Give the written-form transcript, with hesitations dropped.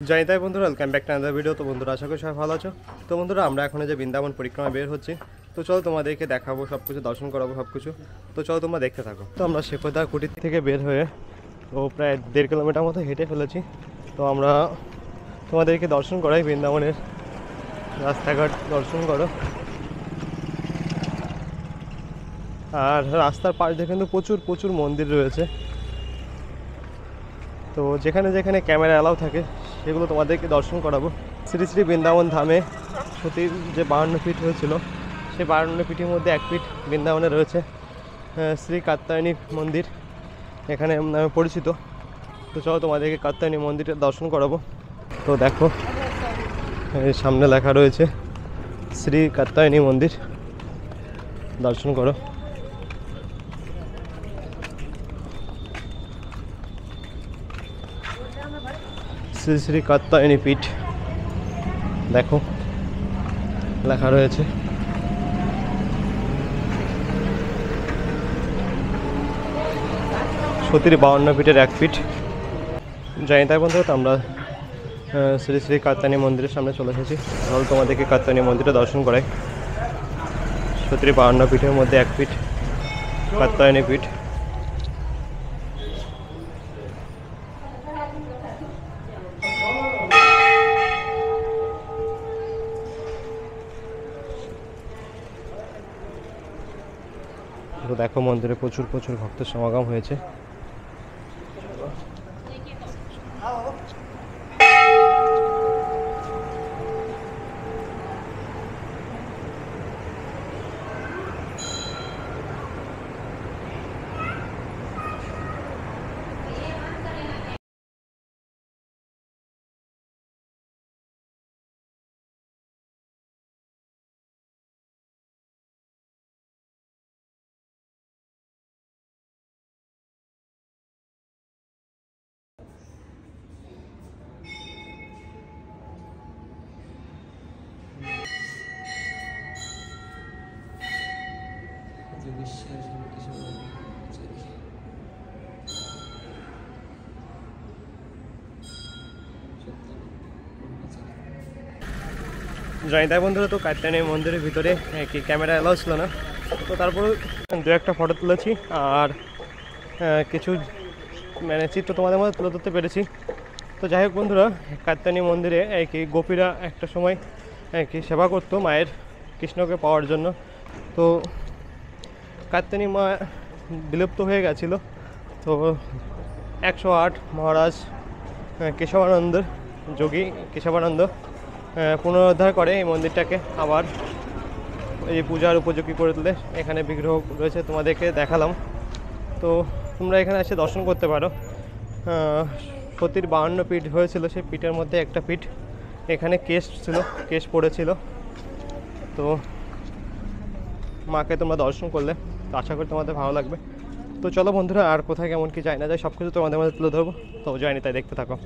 জয় তাই বন্ধুরা, welcome back to another video. তো বন্ধুরা, আশা করি সবাই ভালো আছো। তো বন্ধুরা, আমরা এখন যে বৃন্দাবন পরিক্রমা বের হচ্ছি। তো চলো তোমাদেরকে দেখাবো, সব কিছু দর্শন করাবো সব কিছু। তো চলো তোমরা দেখতে থাকো। তো আমরা শেখদা কুটির থেকে বের হয়ে ও প্রায় 1.5 কিলোমিটার মতো হেঁটে ফেলেছি। তো আমরা তোমাদেরকে দর্শন করাই, বৃন্দাবনের রাস্তাঘাট দর্শন করো। আর রাস্তার পাশ দিয়ে কিন্তু প্রচুর প্রচুর মন্দির রয়েছে। তো যেখানে যেখানে ক্যামেরা অ্যালাউ থাকে সেগুলো তোমাদেরকে দর্শন করাবো। শ্রী শ্রী বৃন্দাবন ধামে সতীর যে 52 ফিট হয়েছিল, সেই 52 ফিটের মধ্যে এক ফিট বৃন্দাবনে রয়েছে শ্রী কাত্যায়নী মন্দির, এখানে নামে পরিচিত। তো চলো তোমাদেরকে কাত্যায়নী মন্দিরটা দর্শন করাবো। তো দেখো, এর সামনে লেখা রয়েছে শ্রী কাত্যায়নী মন্দির, দর্শন করো। শ্রী শ্রী কাত্যায়নী পীঠ দেখো লেখা রয়েছে। সতীর 52 ফিটের এক ফিট। জানি তাই বন্ধু, তো আমরা শ্রী শ্রী কাত্যায়নী মন্দিরের সামনে চলে এসেছি। তাহলে তোমাদেরকে কাত্যায়নী মন্দিরটা দর্শন করাই। সতীর 52 ফিটের মধ্যে এক ফিট কাত্যায়নী পীঠ। তো দেখো, মন্দিরে প্রচুর প্রচুর ভক্তের সমাগম হয়েছে। জানি তাই বন্ধুরা, তো কাত্যায়নী মন্দিরের ভিতরে কি ক্যামেরা অ্যালাউ ছিল না। তো তারপরে দু একটা ফটো তুলেছি আর কিছু মানে চিত্র তোমাদের মধ্যে তুলে ধরতে পেরেছি। তো যাই হোক বন্ধুরা, কাত্যায়নী মন্দিরে কি গোপীরা একটা সময় কি সেবা করতো মায়ের, কৃষ্ণকে পাওয়ার জন্য। তো কাত্যায়নী মা বিলুপ্ত হয়ে গেছিলো। তো 108 মহারাজ কেশবানন্দ, যোগী কেশবানন্দ পুনরুদ্ধার করে এই মন্দিরটাকে, আবার এই পূজার উপযোগী করে তুলে। এখানে বিগ্রহ রয়েছে, তোমাদেরকে দেখালাম। তো তোমরা এখানে এসে দর্শন করতে পারো। সতীর 52 পীঠ হয়েছিল, সেই পীঠের মধ্যে একটা পীঠ। এখানে কেশ ছিল, কেশ পড়েছিল। তো মাকে তোমরা দর্শন করলে, তো আশা করি তোমাদের ভালো লাগবে। তো চলো বন্ধুরা, আর কোথায় কেমন কি যায় না যায় সব কিছু তোমাদের মধ্যে তুলে ধরবো। তো যায়নি তাই দেখতে থাকো।